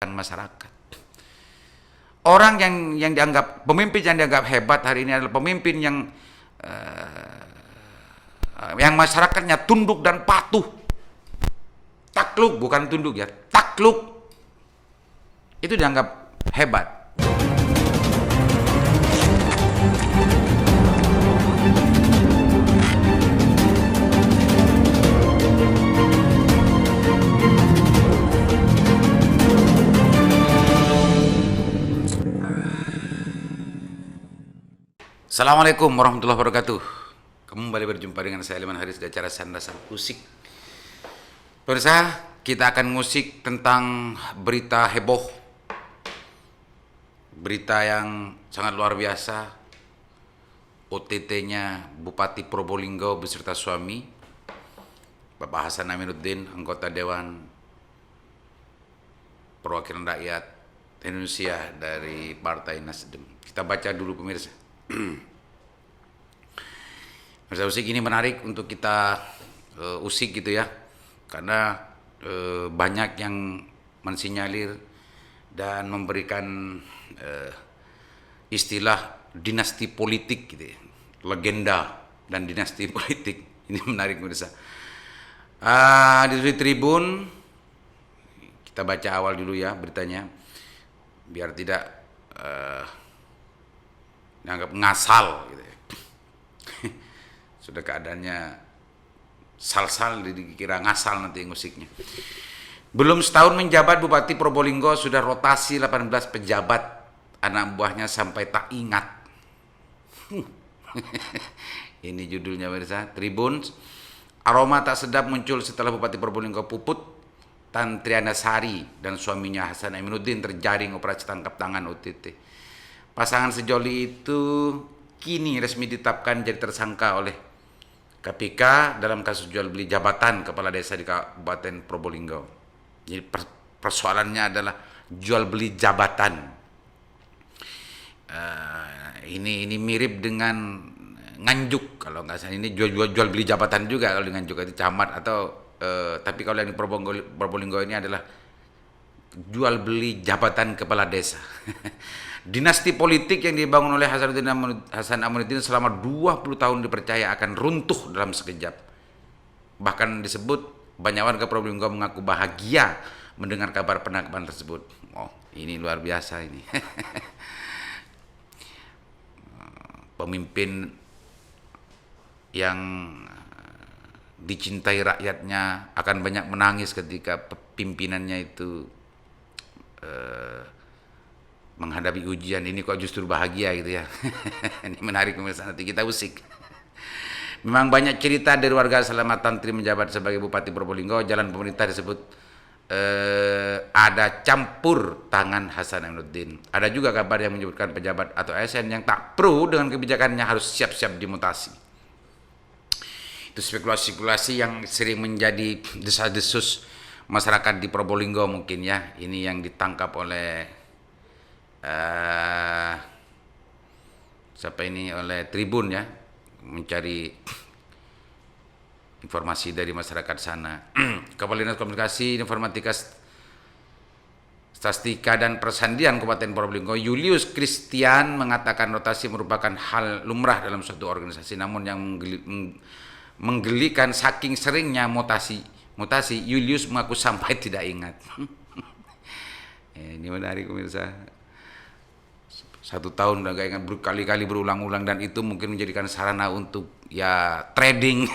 masyarakat. Orang yang dianggap pemimpin yang dianggap hebat hari ini adalah pemimpin yang masyarakatnya tunduk dan patuh. Takluk, bukan tunduk ya, takluk. Itu dianggap hebat. Assalamualaikum warahmatullahi wabarakatuh. Kembali berjumpa dengan saya Liman Haris di acara Sandasan Usik. Pemirsa, kita akan ngusik tentang berita heboh, berita yang sangat luar biasa. OTT-nya Bupati Probolinggo beserta suami, Bapak Hasan Aminuddin, anggota Dewan Perwakilan Rakyat Indonesia dari Partai Nasdem. Kita baca dulu pemirsa. Masa usik ini menarik untuk kita usik gitu ya, karena banyak yang mensinyalir dan memberikan istilah dinasti politik gitu ya, legenda dan dinasti politik. Ini menarik pemirsa. Di Tribun kita baca awal dulu ya beritanya, biar tidak dianggap ngasal gitu ya. Sudah keadaannya sal-sal, dikira ngasal nanti ngusiknya. Belum setahun menjabat, Bupati Probolinggo sudah rotasi 18 pejabat, anak buahnya sampai tak ingat. Ini judulnya pemirsa. Tribun. Aroma tak sedap muncul setelah Bupati Probolinggo Puput Tan Triana Sari dan suaminya Hasan Aminuddin terjaring operasi tangkap tangan OTT. Pasangan sejoli itu kini resmi ditetapkan jadi tersangka oleh KPK dalam kasus jual beli jabatan kepala desa di Kabupaten Probolinggo. Jadi persoalannya adalah jual beli jabatan. Ini mirip dengan Nganjuk kalau nggak salah. Ini jual beli jabatan juga kalau di Nganjuk itu camat atau tapi kalau yang di Probolinggo ini adalah jual beli jabatan kepala desa. Dinasti politik yang dibangun oleh Hasan Aminuddin selama 20 tahun dipercaya akan runtuh dalam sekejap. Bahkan disebut banyak warga Probolinggo mengaku bahagia mendengar kabar penangkapan tersebut. Oh, ini luar biasa ini. Pemimpin yang dicintai rakyatnya akan banyak menangis ketika pimpinannya itu menghadapi ujian. Ini kok justru bahagia gitu ya. Ini menarik pemirsa, nanti kita usik. Memang banyak cerita dari warga selama Tantri menjabat sebagai Bupati Probolinggo. Jalan pemerintah disebut ada campur tangan Hasan Aminuddin. Ada juga kabar yang menyebutkan pejabat atau ASN yang tak pro dengan kebijakannya harus siap-siap dimutasi. Itu spekulasi-spekulasi yang sering menjadi desas-desus masyarakat di Probolinggo mungkin ya. Ini yang ditangkap oleh siapa ini, oleh Tribun ya, mencari informasi dari masyarakat sana. Kepala Dinas Komunikasi, Informatika, Statistika dan Persandian Kabupaten Probolinggo, Julius Christian, mengatakan rotasi merupakan hal lumrah dalam suatu organisasi, namun yang menggelikan saking seringnya mutasi, Julius mengaku sampai tidak ingat. Ini menarik pemirsa. 1 tahun udah gak ingat, berkali-kali berulang-ulang, dan itu mungkin menjadikan sarana untuk ya trading.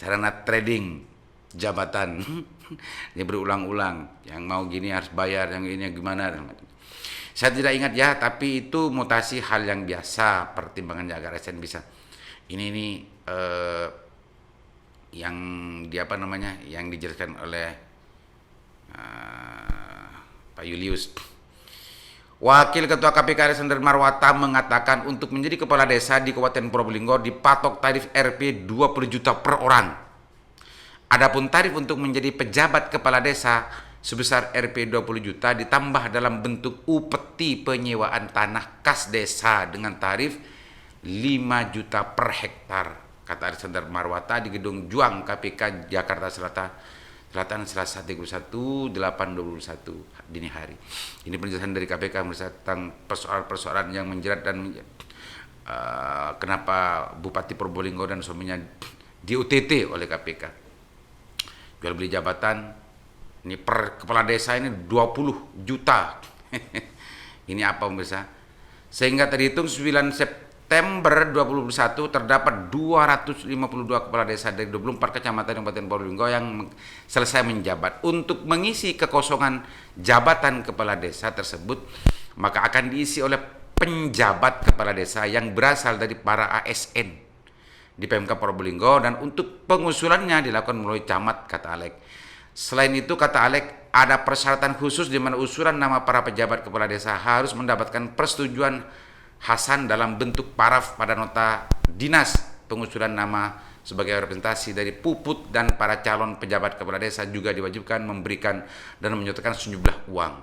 Sarana trading jabatan. Dia berulang-ulang, yang mau gini harus bayar, yang ini gimana. Saya tidak ingat ya, tapi itu mutasi hal yang biasa, pertimbangan agar ASN bisa. Ini yang yang dijelaskan oleh Pak Julius. Wakil Ketua KPK Alexander Marwata mengatakan untuk menjadi kepala desa di Kabupaten Probolinggo dipatok tarif Rp 20 juta per orang. Adapun tarif untuk menjadi pejabat kepala desa sebesar Rp 20 juta ditambah dalam bentuk upeti penyewaan tanah kas desa dengan tarif 5 juta per hektar, kata Alexander Marwata di Gedung Juang KPK Jakarta Selatan Selatan Selasa 31/8/21 dini hari. Ini penjelasan dari KPK tentang persoalan-persoalan yang menjerat dan kenapa Bupati Probolinggo dan suaminya di OTT oleh KPK. Jual beli jabatan, ini per kepala desa ini 20 juta. Ini apa pemirsa? Sehingga terhitung 9 September 2021 terdapat 252 kepala desa dari 24 kecamatan Kabupaten Probolinggo yang selesai menjabat. Untuk mengisi kekosongan jabatan kepala desa tersebut, maka akan diisi oleh penjabat kepala desa yang berasal dari para ASN di PMK Probolinggo, dan untuk pengusulannya dilakukan melalui camat, kata Alek. Selain itu, kata Alek, ada persyaratan khusus di mana usulan nama para pejabat kepala desa harus mendapatkan persetujuan Hasan dalam bentuk paraf pada nota dinas pengusulan nama sebagai representasi dari Puput, dan para calon pejabat kepala desa juga diwajibkan memberikan dan menyertakan sejumlah uang.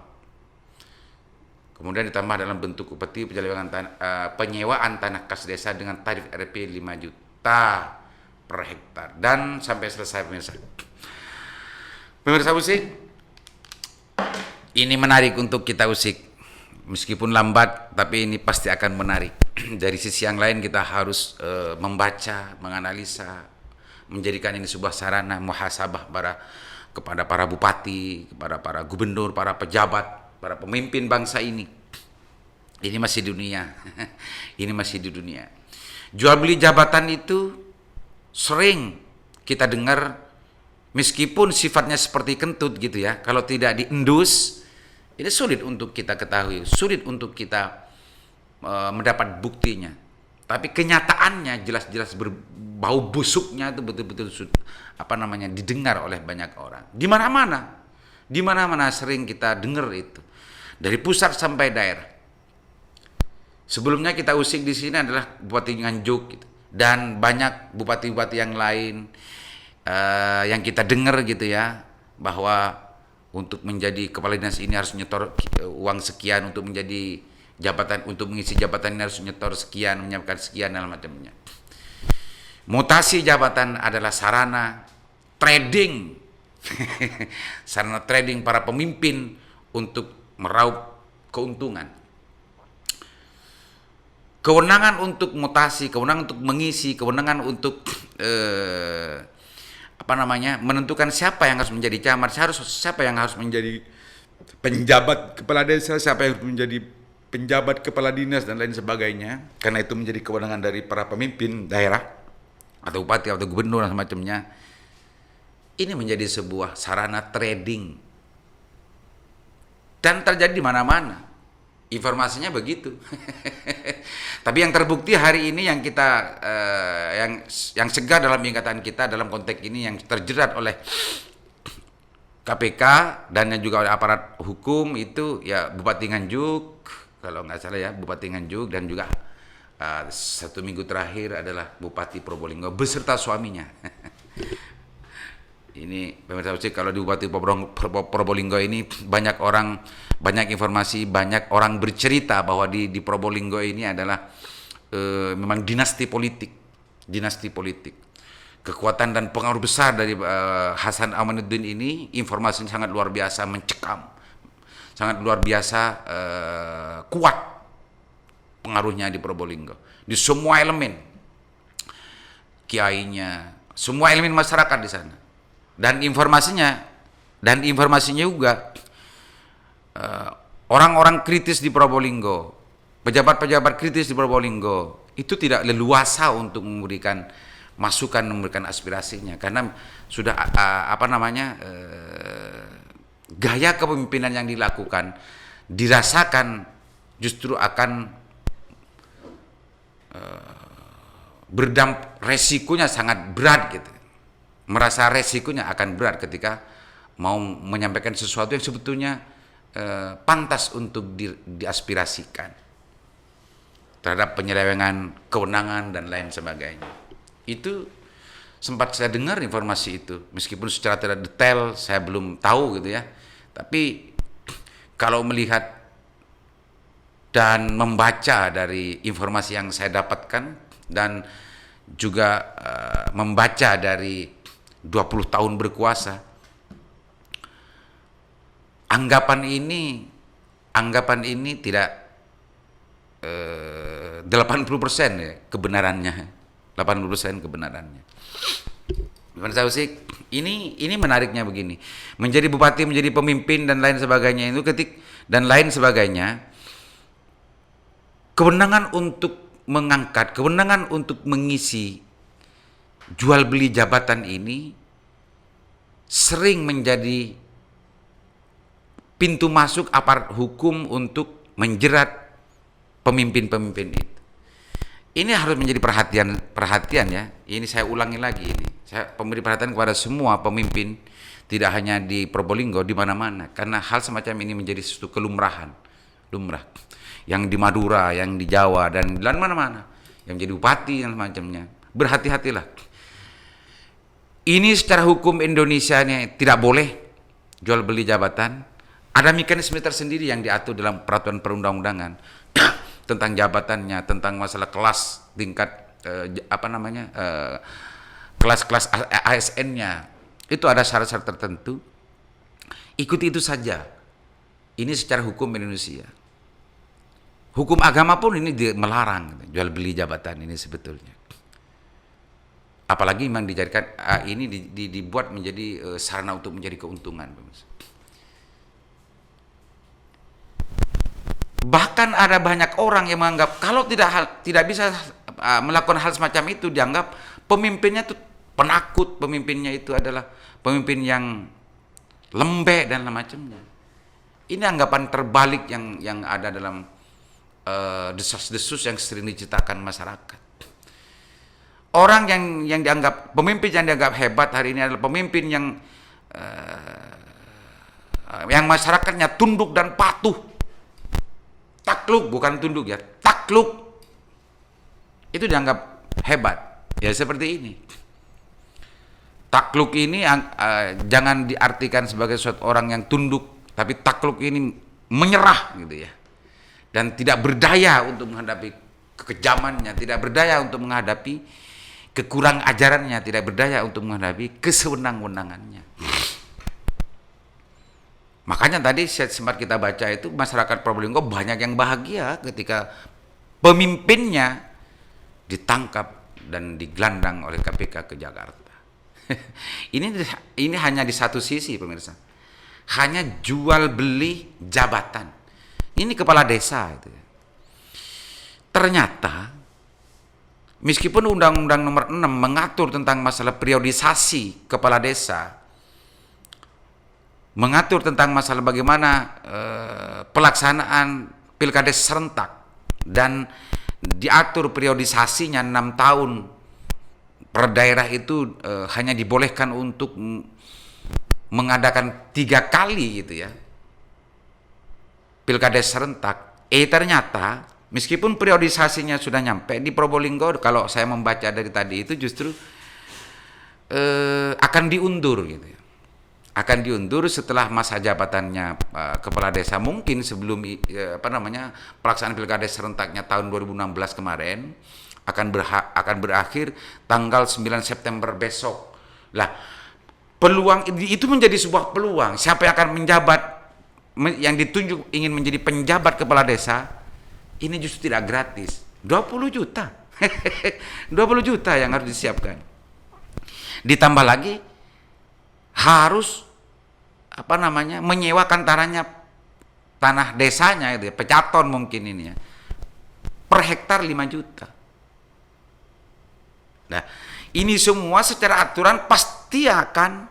Kemudian ditambah dalam bentuk upeti penyewaan tanah kas desa dengan tarif Rp 5 juta per hektar, dan sampai selesai pemirsa. Pemirsa usik, ini menarik untuk kita usik. Meskipun lambat, tapi ini pasti akan menarik. Dari sisi yang lain kita harus membaca, menganalisa, menjadikan ini sebuah sarana muhasabah kepada para bupati, kepada para gubernur, para pejabat, para pemimpin bangsa ini. Ini masih dunia. Ini masih di dunia. Jual beli jabatan itu sering kita dengar, meskipun sifatnya seperti kentut gitu ya. Kalau tidak diendus, ini sulit untuk kita ketahui, sulit untuk kita mendapat buktinya. Tapi kenyataannya jelas-jelas berbau busuknya itu betul-betul didengar oleh banyak orang. Di mana-mana sering kita dengar itu, dari pusat sampai daerah. Sebelumnya kita usik di sini adalah Bupati Nganjuk gitu, dan banyak bupati-bupati yang lain yang kita dengar gitu ya, bahwa untuk menjadi kepala dinas ini harus nyetor uang sekian, untuk menjadi jabatan, untuk mengisi jabatan ini harus nyetor sekian, menyiapkan sekian dan macamnya. Mutasi jabatan adalah sarana trading, sarana trading para pemimpin untuk meraup keuntungan. Kewenangan untuk mutasi, kewenangan untuk mengisi, kewenangan untuk menentukan siapa yang harus menjadi camat, siapa yang harus menjadi penjabat kepala desa, siapa yang harus menjadi penjabat kepala dinas dan lain sebagainya. Karena itu menjadi kewenangan dari para pemimpin daerah atau bupati atau gubernur dan semacamnya. Ini menjadi sebuah sarana trading dan terjadi di mana-mana. Informasinya begitu. Tapi yang terbukti hari ini yang kita yang segar dalam ingatan kita dalam konteks ini, yang terjerat oleh KPK dan juga oleh aparat hukum itu ya Bupati Nganjuk, kalau nggak salah ya, Bupati Nganjuk, dan juga 1 minggu terakhir adalah Bupati Probolinggo beserta suaminya. Ini pemirsa usik, kalau di Bupati Probolinggo ini banyak orang, banyak informasi, banyak orang bercerita bahwa di Probolinggo ini adalah memang dinasti politik. Kekuatan dan pengaruh besar dari Hasan Amanuddin ini, informasinya sangat luar biasa mencekam, sangat luar biasa kuat pengaruhnya di Probolinggo, di semua elemen, kiainya, semua elemen masyarakat di sana. Dan informasinya juga orang-orang kritis di Probolinggo, pejabat-pejabat kritis di Probolinggo itu tidak leluasa untuk memberikan masukan, memberikan aspirasinya, karena sudah gaya kepemimpinan yang dilakukan dirasakan justru akan resikonya sangat berat gitu. Merasa resikonya akan berat ketika mau menyampaikan sesuatu yang sebetulnya pantas untuk diaspirasikan terhadap penyelewengan kewenangan dan lain sebagainya. Itu sempat saya dengar informasi itu, meskipun secara tidak detail saya belum tahu gitu ya. Tapi kalau melihat dan membaca dari informasi yang saya dapatkan dan juga membaca dari 20 tahun berkuasa, anggapan ini tidak 80% ya kebenarannya. 80% kebenarannya. Gimana Taufik? Ini menariknya begini. Menjadi bupati, menjadi pemimpin dan lain sebagainya itu kewenangan untuk mengangkat, kewenangan untuk mengisi jual beli jabatan ini sering menjadi pintu masuk aparat hukum untuk menjerat pemimpin-pemimpin itu. Ini harus menjadi perhatian ya. Ini saya ulangi lagi ini. Saya memberi perhatian kepada semua pemimpin, tidak hanya di Probolinggo, di mana-mana. Karena hal semacam ini menjadi suatu lumrah. Yang di Madura, yang di Jawa, dan di mana-mana. Yang jadi bupati dan semacamnya. Berhati-hatilah. Ini secara hukum Indonesia ini tidak boleh jual beli jabatan. Ada mekanisme tersendiri yang diatur dalam peraturan perundang-undangan tentang jabatannya, tentang masalah kelas tingkat kelas-kelas ASN-nya. Itu ada syarat-syarat tertentu. Ikuti itu saja. Ini secara hukum Indonesia. Hukum agama pun ini melarang jual beli jabatan ini sebetulnya. Apalagi memang dijadikan ini dibuat menjadi sarana untuk menjadi keuntungan. Bahkan ada banyak orang yang menganggap kalau tidak bisa melakukan hal semacam itu, dianggap pemimpinnya itu penakut, pemimpinnya itu adalah pemimpin yang lembek dan macamnya. Ini anggapan terbalik yang ada dalam desas-desus yang sering diciptakan masyarakat. Orang yang dianggap pemimpin yang dianggap hebat hari ini adalah pemimpin yang masyarakatnya tunduk dan patuh. Takluk, bukan tunduk ya, takluk. Itu dianggap hebat. Ya seperti ini. Takluk ini jangan diartikan sebagai suatu orang yang tunduk, tapi takluk ini menyerah gitu ya. Dan tidak berdaya untuk menghadapi kekejamannya, tidak berdaya untuk menghadapi kekurang ajarannya, tidak berdaya untuk menghadapi kesewenang-wenangannya. Makanya tadi sempat kita baca itu masyarakat Probolinggo banyak yang bahagia ketika pemimpinnya ditangkap dan digelandang oleh KPK ke Jakarta. Ini hanya di satu sisi pemirsa. Hanya jual beli jabatan. Ini kepala desa itu. Ternyata meskipun Undang-Undang Nomor 6 mengatur tentang masalah periodisasi kepala desa, mengatur tentang masalah bagaimana pelaksanaan pilkades serentak dan diatur periodisasinya 6 tahun per daerah itu hanya dibolehkan untuk mengadakan 3 kali gitu ya pilkades serentak. Ternyata meskipun periodisasinya sudah nyampe di Probolinggo, kalau saya membaca dari tadi itu justru akan diundur gitu ya. Akan diundur setelah masa jabatannya kepala desa, mungkin sebelum pelaksanaan pilkades serentaknya tahun 2016 kemarin akan berakhir tanggal 9 September besok. Lah, peluang itu menjadi sebuah peluang. Siapa yang akan menjabat, yang ditunjuk ingin menjadi penjabat kepala desa, ini justru tidak gratis. 20 juta. 20 juta yang harus disiapkan. Ditambah lagi harus menyewakan tanah desanya itu ya, pecaton mungkin ini ya, per hektar 5 juta. Nah, ini semua secara aturan pasti akan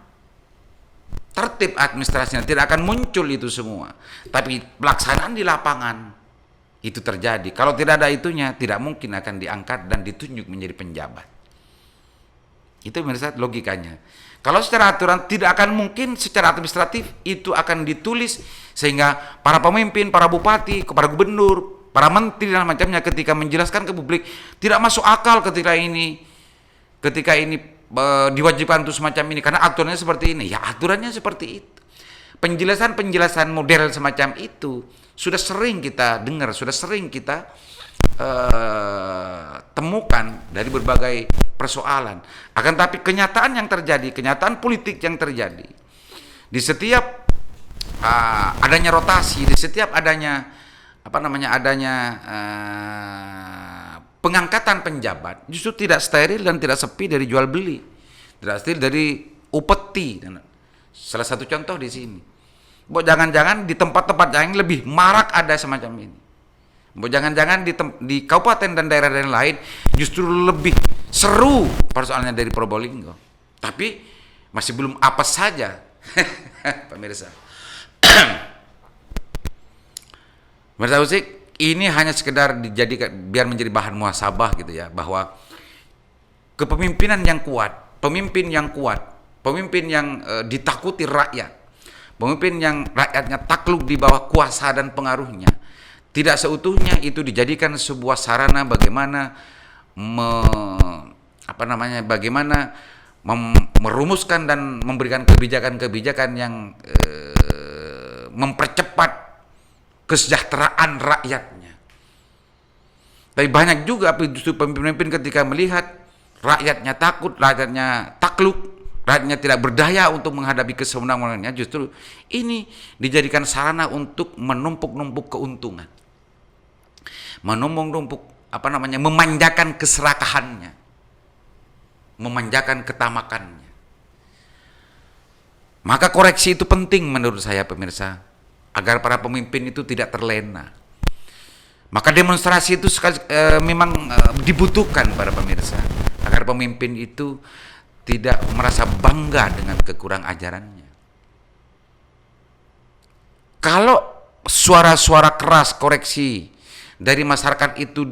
tertib administrasinya, tidak akan muncul itu semua. Tapi pelaksanaan di lapangan itu terjadi. Kalau tidak ada itunya, tidak mungkin akan diangkat dan ditunjuk menjadi penjabat. Itu menurut logikanya. Kalau secara aturan tidak akan mungkin, secara administratif itu akan ditulis sehingga para pemimpin, para bupati, para gubernur, para menteri dan macamnya ketika menjelaskan ke publik tidak masuk akal ketika ini diwajibkan untuk semacam ini karena aturannya seperti ini. Ya aturannya seperti itu. Penjelasan model semacam itu sudah sering kita dengar, sudah sering kita temukan dari berbagai persoalan. Akan tapi kenyataan yang terjadi, kenyataan politik yang terjadi di setiap adanya rotasi, di setiap adanya pengangkatan penjabat justru tidak steril dan tidak sepi dari jual beli, tidak steril dari upeti. Salah satu contoh di sini. Jangan-jangan di tempat-tempat yang lebih marak ada semacam ini. Jangan-jangan di kabupaten dan daerah-daerah lain justru lebih seru persoalannya dari Probolinggo. Tapi masih belum apa saja, pemirsa. Pemirsa Usik, ini hanya sekedar dijadikan biar menjadi bahan muhasabah gitu ya, bahwa kepemimpinan yang kuat, pemimpin yang ditakuti rakyat, pemimpin yang rakyatnya takluk di bawah kuasa dan pengaruhnya, tidak seutuhnya itu dijadikan sebuah sarana bagaimana merumuskan dan memberikan kebijakan-kebijakan yang mempercepat kesejahteraan rakyatnya. Tapi banyak juga justru pemimpin-pemimpin ketika melihat rakyatnya takut, rakyatnya takluk, rakyatnya tidak berdaya untuk menghadapi kesewenang-wenangnya, justru ini dijadikan sarana untuk menumpuk-numpuk keuntungan. Memanjakan keserakahannya, memanjakan ketamakannya. Maka koreksi itu penting menurut saya, pemirsa, agar para pemimpin itu tidak terlena. Maka demonstrasi itu memang dibutuhkan para pemirsa, agar pemimpin itu tidak merasa bangga dengan kekurang ajarannya. Kalau suara-suara keras koreksi dari masyarakat itu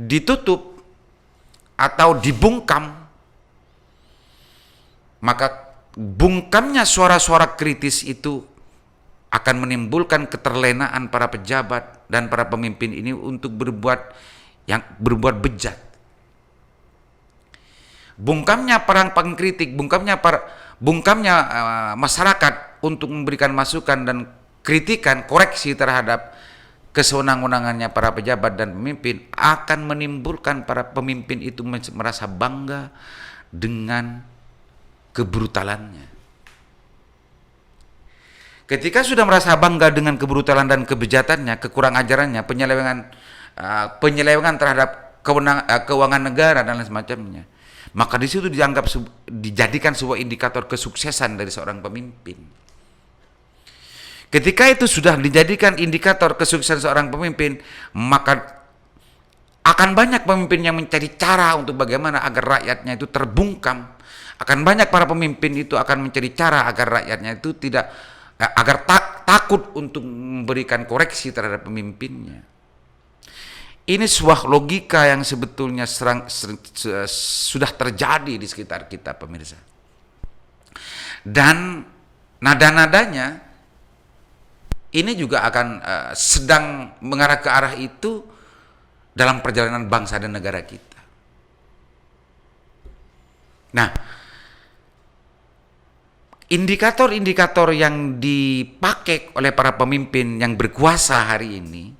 ditutup atau dibungkam, maka bungkamnya suara-suara kritis itu akan menimbulkan keterlenaan para pejabat dan para pemimpin ini untuk berbuat bejat. Bungkamnya para pengkritik, bungkamnya masyarakat untuk memberikan masukan dan kritikan, koreksi terhadap kesewenang-wenangannya para pejabat dan pemimpin akan menimbulkan para pemimpin itu merasa bangga dengan kebrutalannya. Ketika sudah merasa bangga dengan kebrutalan dan kebejatannya, kekurang ajarannya, penyelewengan terhadap keuangan negara dan lain semacamnya, maka di situ dijadikan sebuah indikator kesuksesan dari seorang pemimpin. Ketika itu sudah dijadikan indikator kesuksesan seorang pemimpin, maka akan banyak pemimpin yang mencari cara untuk bagaimana agar rakyatnya itu terbungkam. Akan banyak para pemimpin itu akan mencari cara agar rakyatnya itu takut untuk memberikan koreksi terhadap pemimpinnya. Ini sebuah logika yang sebetulnya sudah terjadi di sekitar kita, pemirsa. Dan nada-nadanya ini juga akan sedang mengarah ke arah itu dalam perjalanan bangsa dan negara kita. Nah, indikator-indikator yang dipakai oleh para pemimpin yang berkuasa hari ini,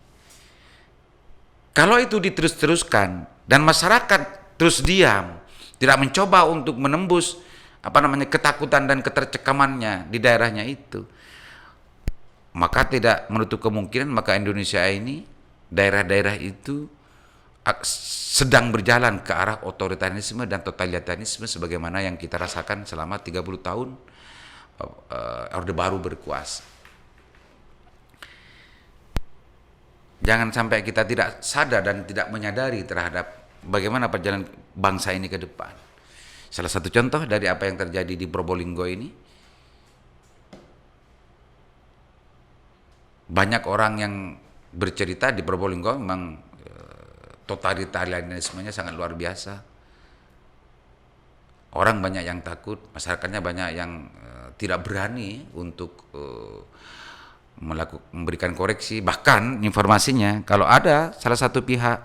kalau itu diterus-teruskan dan masyarakat terus diam, tidak mencoba untuk menembus ketakutan dan ketercekamannya di daerahnya itu, maka tidak menutup kemungkinan maka Indonesia ini, daerah-daerah itu sedang berjalan ke arah otoritarisme dan totalitarisme sebagaimana yang kita rasakan selama 30 tahun Orde Baru berkuasa. Jangan sampai kita tidak sadar dan tidak menyadari terhadap bagaimana perjalanan bangsa ini ke depan. Salah satu contoh dari apa yang terjadi di Probolinggo ini, banyak orang yang bercerita di Probolinggo memang totalitarismenya sangat luar biasa. Orang banyak yang takut, masyarakatnya banyak yang tidak berani untuk memberikan koreksi. Bahkan informasinya kalau ada salah satu pihak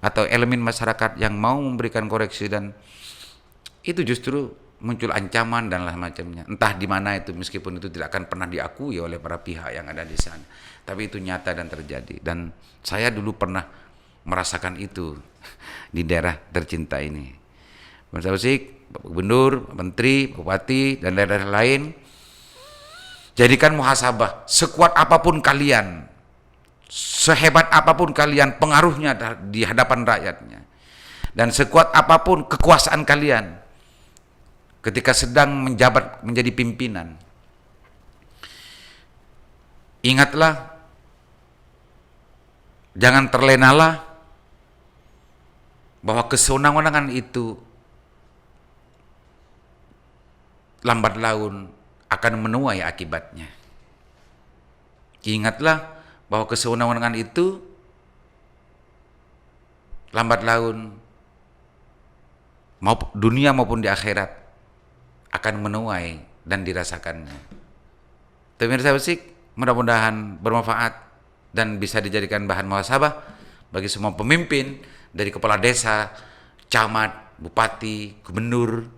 atau elemen masyarakat yang mau memberikan koreksi dan itu justru muncul ancaman dan lain macamnya. Entah di mana itu, meskipun itu tidak akan pernah diakui oleh para pihak yang ada di sana. Tapi itu nyata dan terjadi. Dan saya dulu pernah merasakan itu di daerah tercinta ini. Pemirsa Usik, Bapak Gubernur, Menteri, Bupati, dan daerah-daerah lain, jadikan muhasabah. Sekuat apapun kalian, sehebat apapun kalian pengaruhnya di hadapan rakyatnya, dan sekuat apapun kekuasaan kalian ketika sedang menjabat menjadi pimpinan, ingatlah, jangan terlenalah bahwa kesewenang-wenangan itu lambat laun akan menuai akibatnya. Ingatlah bahwa kesewenang-wenangan itu lambat laun dunia maupun di akhirat akan menuai dan dirasakannya. Pemirsa Bersih, mudah-mudahan bermanfaat dan bisa dijadikan bahan muhasabah bagi semua pemimpin, dari kepala desa, camat, bupati, gubernur,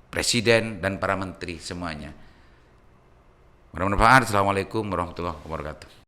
presiden, dan para menteri semuanya. Mudah-mudahan bermanfaat. Assalamualaikum warahmatullahi wabarakatuh.